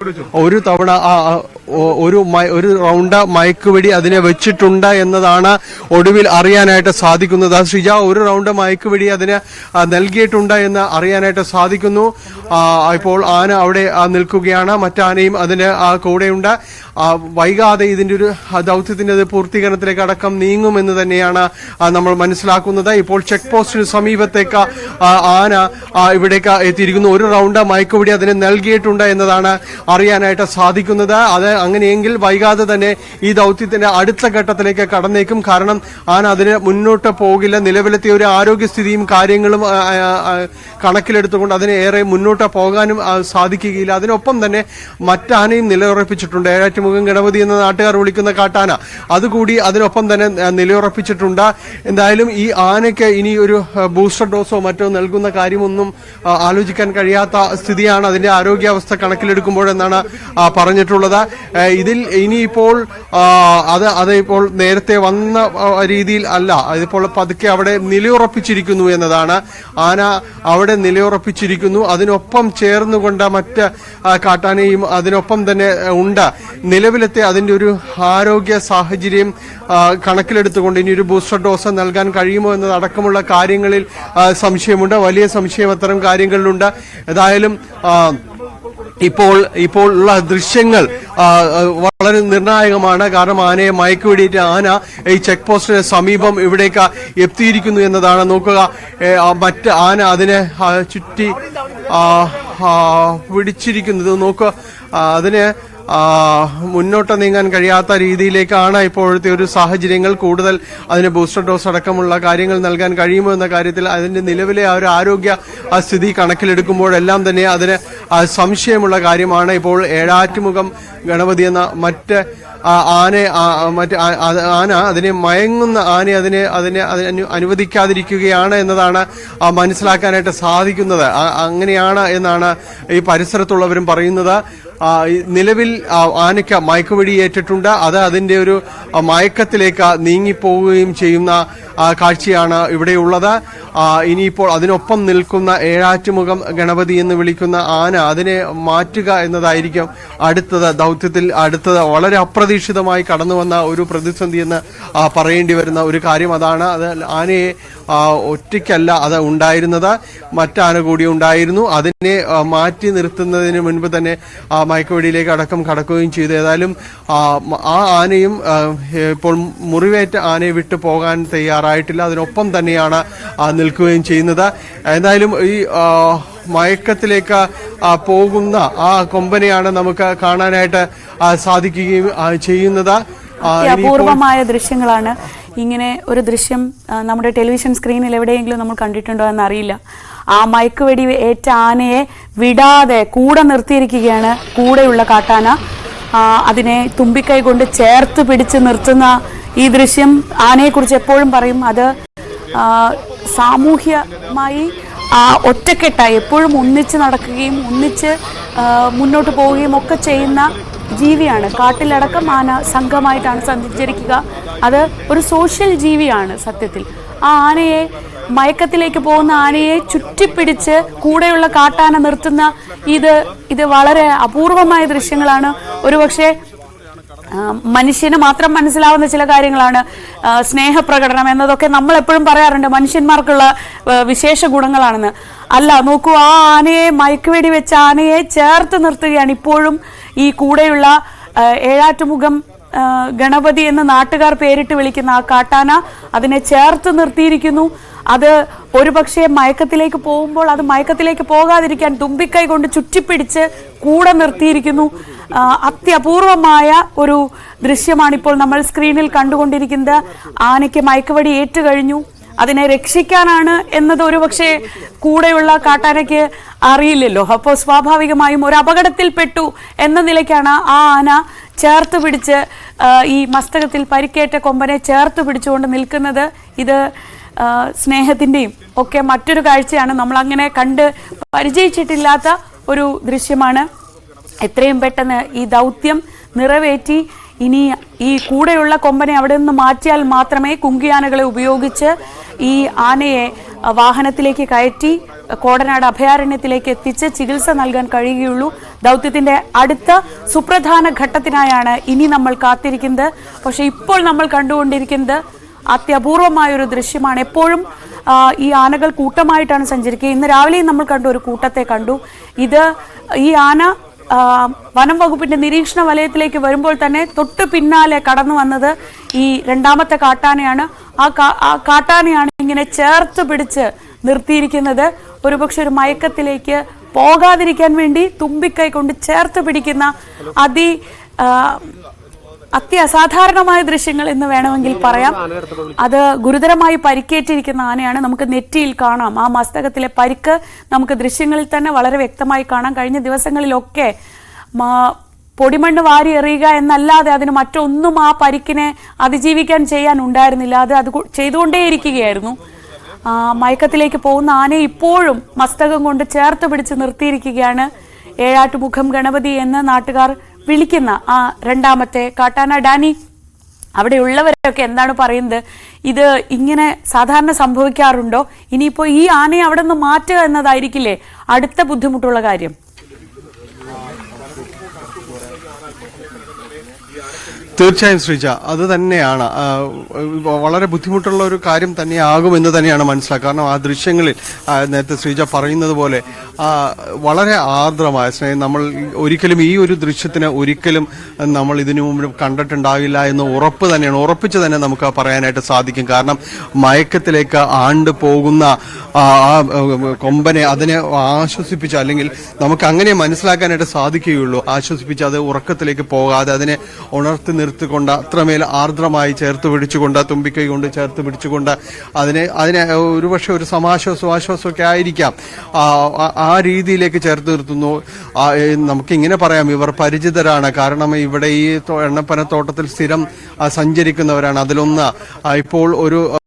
ഒരു തവണ ഒരു റൗണ്ട് മയക്കുവെടി അതിനെ വെച്ചിട്ടുണ്ട് എന്നതാണ് ഒടുവിൽ അറിയാനായിട്ട് സാധിക്കുന്നത്. ശ്രീജ, ഒരു റൗണ്ട് മയക്കുവെടി അതിന് നൽകിയിട്ടുണ്ട് എന്ന് അറിയാനായിട്ട് സാധിക്കുന്നു. ഇപ്പോൾ ആന അവിടെ നിൽക്കുകയാണ്, മറ്റാനയും അതിന് കൂടെയുണ്ട്. വൈകാതെ ഇതിന്റെ ഒരു ദൗത്യത്തിന്റെ പൂർത്തീകരണത്തിലേക്ക് അടക്കം നീങ്ങുമെന്ന് തന്നെയാണ് നമ്മൾ മനസ്സിലാക്കുന്നത്. ഇപ്പോൾ ചെക്ക് പോസ്റ്റിന് സമീപത്തേക്ക് ആന ഇവിടേക്ക് എത്തിയിരിക്കുന്നു. ഒരു റൗണ്ട് മയക്കുവെടി അതിന് നൽകിയിട്ടുണ്ട് എന്നതാണ് അറിയാനായിട്ട് സാധിക്കുന്നത്. അത് അങ്ങനെയെങ്കിൽ വൈകാതെ തന്നെ ഈ ദൗത്യത്തിന്റെ അടുത്ത ഘട്ടത്തിലേക്ക് കടന്നേക്കും. കാരണം ആന അതിന് മുന്നോട്ട് പോകില്ല. നിലവിലത്തെ ഒരു ആരോഗ്യസ്ഥിതിയും കാര്യങ്ങളും കണക്കിലെടുത്തുകൊണ്ട് അതിന് ഏറെ മുന്നോട്ട് പോകാനും സാധിക്കുകയില്ല. അതിനൊപ്പം തന്നെ മറ്റാനയും നിലയുറപ്പിച്ചിട്ടുണ്ട്. ഏഴാറ്റുമുഖം ഗണപതി എന്ന നാട്ടുകാർ വിളിക്കുന്ന കാട്ടാന, അതുകൂടി അതിനൊപ്പം തന്നെ നിലയുറപ്പിച്ചിട്ടുണ്ട്. എന്തായാലും ഈ ആനയ്ക്ക് ഇനി ഒരു ബൂസ്റ്റർ ഡോസോ മറ്റോ നൽകുന്ന കാര്യമൊന്നും ആലോചിക്കാൻ കഴിയാത്ത സ്ഥിതിയാണ് അതിന്റെ ആരോഗ്യാവസ്ഥ കണക്കിലെടുക്കുമ്പോഴെന്നാണ് പറഞ്ഞിട്ടുള്ളത്. ഇതിൽ ഇനിയിപ്പോൾ അത് ഇപ്പോൾ നേരത്തെ വന്ന രീതിയിൽ അല്ല, അതിപ്പോൾ പതുക്കെ അവിടെ നിലയുറപ്പിച്ചിരിക്കുന്നു എന്നതാണ്. ആന അവിടെ നിലയുറപ്പിച്ചിരിക്കുന്നു. അതിനൊപ്പം ചേർന്നുകൊണ്ട് മറ്റ് കാട്ടാനയും അതിനൊപ്പം തന്നെ ഉണ്ട്. നിലവിലത്തെ അതിന്റെ ഒരു ആരോഗ്യ സാഹചര്യം കണക്കിലെടുത്തുകൊണ്ട് ഇനി ഒരു ബൂസ്റ്റർ ഡോസ് നൽകാൻ കഴിയുമോ എന്നതടക്കമുള്ള കാര്യങ്ങളിൽ സംശയമുണ്ട്. വലിയ സംശയം അത്തരം കാര്യങ്ങളിലുണ്ട്. ഏതായാലും ഇപ്പോൾ ഉള്ള ദൃശ്യങ്ങൾ വളരെ നിർണായകമാണ്. കാരണം ആനയെ മയക്കുവെടിയിട്ട് ആന ഈ ചെക്ക് പോസ്റ്റിന് സമീപം ഇവിടേക്ക് എത്തിയിരിക്കുന്നു എന്നതാണ്. നോക്കുക, മറ്റ് ആന അതിനെ ചുറ്റി പിടിച്ചിരിക്കുന്നത് നോക്കുക. അതിന് മുന്നോട്ട് നീങ്ങാൻ കഴിയാത്ത രീതിയിലേക്കാണ് ഇപ്പോഴത്തെ ഒരു സാഹചര്യങ്ങൾ. കൂടുതൽ അതിന് ബൂസ്റ്റർ ഡോസ് അടക്കമുള്ള കാര്യങ്ങൾ നൽകാൻ കഴിയുമോ എന്ന കാര്യത്തിൽ അതിന്റെ നിലവിലെ ആ ഒരു ആരോഗ്യ സ്ഥിതി കണക്കിലെടുക്കുമ്പോഴെല്ലാം തന്നെ അതിന് സംശയമുള്ള കാര്യമാണ്. ഇപ്പോൾ ഏഴാറ്റുമുഖം ഗണപതി എന്ന മറ്റ് ആന അതിനെ മയങ്ങുന്ന ആനയെ അതിനെ അനുവദിക്കാതിരിക്കുകയാണ് എന്നതാണ് മനസ്സിലാക്കാനായിട്ട് സാധിക്കുന്നത്. അങ്ങനെയാണ് എന്നാണ് ഈ പരിസരത്തുള്ളവരും പറയുന്നത്. നിലവിൽ ആനയ്ക്ക് മയക്കുവെടി ഏറ്റിട്ടുണ്ട്. അത് അതിന്റെ ഒരു മയക്കത്തിലേക്ക് നീങ്ങിപ്പോവുകയും ചെയ്യുന്ന കാഴ്ചയാണ് ഇവിടെയുള്ളത്. ഇനിയിപ്പോൾ അതിനൊപ്പം നിൽക്കുന്ന ഏഴാറ്റുമുഖം ഗണപതി എന്ന് വിളിക്കുന്ന ആന അതിനെ മാറ്റുക എന്നതായിരിക്കും ദൗത്യത്തിൽ അടുത്തത്. വളരെ അപ്രതീക്ഷിതമായി കടന്നു വന്ന ഒരു പ്രതിസന്ധി എന്ന് പറയേണ്ടി വരുന്ന ഒരു കാര്യം അതാണ്. അത് ആനയെ ഒറ്റയ്ക്കല്ല അത് ഉണ്ടായിരുന്നത്, മറ്റാന കൂടി ഉണ്ടായിരുന്നു. അതിനെ മാറ്റി നിർത്തുന്നതിന് മുൻപ് തന്നെ മയക്കുവെടിയിലേക്ക് അടക്കം കടക്കുകയും ചെയ്തു. ഏതായാലും ആ ആനയും ഇപ്പോൾ മുറിവേറ്റ ആനയെ വിട്ടു പോകാൻ തയ്യാറായിട്ടില്ല. അതിനൊപ്പം തന്നെയാണ് നിൽക്കുകയും ചെയ്യുന്നത്. എന്തായാലും ഈ മയക്കത്തിലേക്ക് പോകുന്ന ആ കൊമ്പനെയാണ് നമുക്ക് കാണാനായിട്ട് സാധിക്കുകയും ചെയ്യുന്നത്. അപൂർവമായ ദൃശ്യങ്ങളാണ്. ഇങ്ങനെ ഒരു ദൃശ്യം നമ്മുടെ ടെലിവിഷൻ സ്ക്രീനിൽ എവിടെയെങ്കിലും നമ്മൾ കണ്ടിട്ടുണ്ടോ എന്നറിയില്ല. ആ മയക്കുവെടി ഏറ്റ ആനയെ വിടാതെ കൂടെ നിർത്തിയിരിക്കുകയാണ് കൂടെയുള്ള കാട്ടാന. അതിനെ തുമ്പിക്കൈ കൊണ്ട് ചേർത്ത് പിടിച്ച് നിർത്തുന്ന ഈ ദൃശ്യം ആനയെക്കുറിച്ച് എപ്പോഴും പറയും. അത് സാമൂഹ്യമായി ഒറ്റക്കെട്ടായി എപ്പോഴും ഒന്നിച്ച് നടക്കുകയും ഒന്നിച്ച് മുന്നോട്ട് പോവുകയും ഒക്കെ ചെയ്യുന്ന ജീവിയാണ്. കാട്ടിലടക്കം ആന സംഘമായിട്ടാണ് സഞ്ചരിക്കുക. അത് ഒരു സോഷ്യൽ ജീവിയാണ് സത്യത്തിൽ. ആ ആനയെ മയക്കത്തിലേക്ക് പോകുന്ന ആനയെ ചുറ്റിപ്പിടിച്ച് കൂടെയുള്ള കാട്ടാന നിർത്തുന്ന ഇത് വളരെ അപൂർവമായ ദൃശ്യങ്ങളാണ്. ഒരുപക്ഷെ മനുഷ്യന് മാത്രം മനസ്സിലാവുന്ന ചില കാര്യങ്ങളാണ് സ്നേഹപ്രകടനം എന്നതൊക്കെ നമ്മൾ എപ്പോഴും പറയാറുണ്ട്, മനുഷ്യന്മാർക്കുള്ള വിശേഷ ഗുണങ്ങളാണെന്ന്. അല്ല, നോക്കൂ, ആ ആനയെ മയക്കുവെടി വെച്ച ആനയെ ചേർത്ത് നിർത്തുകയാണ് ഇപ്പോഴും ഈ കൂടെയുള്ള ഏഴാറ്റുമുഖം ഗണപതി എന്ന നാട്ടുകാർ പേരിട്ട് വിളിക്കുന്ന ആ കാട്ടാന. അതിനെ ചേർത്ത് നിർത്തിയിരിക്കുന്നു. അത് ഒരുപക്ഷെ മയക്കത്തിലേക്ക് പോകുമ്പോൾ അത് മയക്കത്തിലേക്ക് പോകാതിരിക്കാൻ തുമ്പിക്കൈ കൊണ്ട് ചുറ്റിപ്പിടിച്ച് കൂടെ നിർത്തിയിരിക്കുന്നു. അത്യപൂർവമായ ഒരു ദൃശ്യമാണിപ്പോൾ നമ്മൾ സ്ക്രീനിൽ കണ്ടുകൊണ്ടിരിക്കുന്നത്. ആനയ്ക്ക് മയക്കുവെടി ഏറ്റു കഴിഞ്ഞു. അതിനെ രക്ഷിക്കാനാണ് എന്നത് ഒരുപക്ഷെ കൂടെയുള്ള കാട്ടാനയ്ക്ക് അറിയില്ലല്ലോ. അപ്പോൾ സ്വാഭാവികമായും ഒരു അപകടത്തിൽപ്പെട്ടു എന്ന നിലയ്ക്കാണ് ആ ആന ചേർത്ത് പിടിച്ച് ഈ മസ്തകത്തിൽ പരിക്കേറ്റ കൊമ്പനെ ചേർത്ത് പിടിച്ചുകൊണ്ട് നിൽക്കുന്നത്. ഇത് സ്നേഹത്തിൻ്റെയും ഒക്കെ മറ്റൊരു കാഴ്ചയാണ്. നമ്മളങ്ങനെ കണ്ട് പരിചയിച്ചിട്ടില്ലാത്ത ഒരു ദൃശ്യമാണ്. എത്രയും പെട്ടെന്ന് ഈ ദൗത്യം നിറവേറ്റി ഇനി ഈ കൂടെയുള്ള കൊമ്പനെ അവിടെ നിന്ന് മാറ്റിയാൽ മാത്രമേ കുങ്കിയാനകളെ ഉപയോഗിച്ച് ഈ ആനയെ വാഹനത്തിലേക്ക് കയറ്റി കോടനാട് അഭയാരണ്യത്തിലേക്ക് എത്തിച്ച് ചികിത്സ നൽകാൻ കഴിയുകയുള്ളൂ. ദൗത്യത്തിന്റെ അടുത്ത സുപ്രധാന ഘട്ടത്തിനായാണ് ഇനി നമ്മൾ കാത്തിരിക്കുന്നത്. പക്ഷെ ഇപ്പോൾ നമ്മൾ കണ്ടുകൊണ്ടിരിക്കുന്നത് അത്യപൂർവമായ ഒരു ദൃശ്യമാണ്. എപ്പോഴും ഈ ആനകൾ കൂട്ടമായിട്ടാണ് സഞ്ചരിക്കുക. ഇന്ന് രാവിലെയും നമ്മൾ കണ്ടു, ഒരു കൂട്ടത്തെ കണ്ടു. ഈ ആന വനം വകുപ്പിന്റെ നിരീക്ഷണ വലയത്തിലേക്ക് വരുമ്പോൾ തന്നെ തൊട്ടു പിന്നാലെ കടന്നു വന്നത് ഈ രണ്ടാമത്തെ കാട്ടാനയാണ്. ആ കാട്ടാനയാണ് ഇങ്ങനെ ചേർത്ത് പിടിച്ച് നിർത്തിയിരിക്കുന്നത്. ഒരുപക്ഷെ ഒരു മയക്കത്തിലേക്ക് പോകാതിരിക്കാൻ വേണ്ടി തുമ്പിക്കൈ കൊണ്ട് ചേർത്ത് പിടിക്കുന്ന അത്യസാധാരണമായ ദൃശ്യങ്ങൾ എന്ന് വേണമെങ്കിൽ പറയാം. അത് ഗുരുതരമായി പരിക്കേറ്റിരിക്കുന്ന ആനയാണ്. നമുക്ക് നെറ്റിയിൽ കാണാം ആ മസ്തകത്തിലെ പരിക്ക്. നമുക്ക് ദൃശ്യങ്ങളിൽ തന്നെ വളരെ വ്യക്തമായി കാണാം. കഴിഞ്ഞ ദിവസങ്ങളിലൊക്കെ പൊടിമണ്ണ് വാരി എറിയുക എന്നല്ലാതെ അതിന് മറ്റൊന്നും ആ പരിക്കിനെ അതിജീവിക്കാൻ ചെയ്യാനുണ്ടായിരുന്നില്ല. അത് ചെയ്തുകൊണ്ടേയിരിക്കുകയായിരുന്നു. മയക്കത്തിലേക്ക് പോകുന്ന ആനയെ ഇപ്പോഴും മസ്തകം കൊണ്ട് ചേർത്ത് പിടിച്ച് നിർത്തിയിരിക്കുകയാണ്. ഏഴാട്ടുമുഖം ഗണപതി എന്ന് നാട്ടുകാർ വിളിക്കുന്ന ആ രണ്ടാമത്തെ കാട്ടാന. ഡാനി, അവിടെയുള്ളവരൊക്കെ എന്താണ് പറയുന്നത്? ഇത് ഇങ്ങനെ സാധാരണ സംഭവിക്കാറുണ്ടോ? ഇനിയിപ്പോ ഈ ആനയെ അവിടെ നിന്ന് മാറ്റുക എന്നതായിരിക്കില്ലേ അടുത്ത ബുദ്ധിമുട്ടുള്ള കാര്യം? തീർച്ചയായും ശ്രീജ, അത് തന്നെയാണ് വളരെ ബുദ്ധിമുട്ടുള്ള ഒരു കാര്യം തന്നെയാകുമെന്ന് തന്നെയാണ് മനസ്സിലാക്കുക. കാരണം ആ ദൃശ്യങ്ങളിൽ നേരത്തെ ശ്രീജ പറയുന്നത് പോലെ വളരെ ആർദ്രമായ സ്നേഹം നമ്മൾ ഒരിക്കലും ഈ ഒരു ദൃശ്യത്തിന് ഒരിക്കലും നമ്മൾ ഇതിനു മുമ്പ് കണ്ടിട്ടുണ്ടാവില്ല എന്ന് ഉറപ്പിച്ച് തന്നെ നമുക്ക് പറയാനായിട്ട് സാധിക്കും. കാരണം മയക്കത്തിലേക്ക് ആണ്ട് പോകുന്ന ആ കൊമ്പനെ അതിനെ ആശ്വസിപ്പിച്ച്, അല്ലെങ്കിൽ നമുക്ക് അങ്ങനെ മനസ്സിലാക്കാനായിട്ട് സാധിക്കുകയുള്ളൂ, ആശ്വസിപ്പിച്ച് അത് ഉറക്കത്തിലേക്ക് പോകാതെ അതിനെ ഉണർത്തി നിർത്തിക്കൊണ്ട് അത്രമേൽ ആർദ്രമായി ചേർത്ത് പിടിച്ചുകൊണ്ട് തുമ്പിക്കൈ കൊണ്ട് ചേർത്ത് പിടിച്ചുകൊണ്ട് അതിനെ ഒരുപക്ഷെ ഒരു ആശ്വാസമൊക്കെ ആയിരിക്കാം ആ രീതിയിലേക്ക് ചേർത്ത് നിർത്തുന്നു. നമുക്കിങ്ങനെ പറയാം, ഇവർ പരിചിതരാണ്. കാരണം ഇവിടെ ഈ എണ്ണപ്പനത്തോട്ടത്തിൽ സ്ഥിരം സഞ്ചരിക്കുന്നവരാണ്. അതിലൊന്ന് ഇപ്പോൾ ഒരു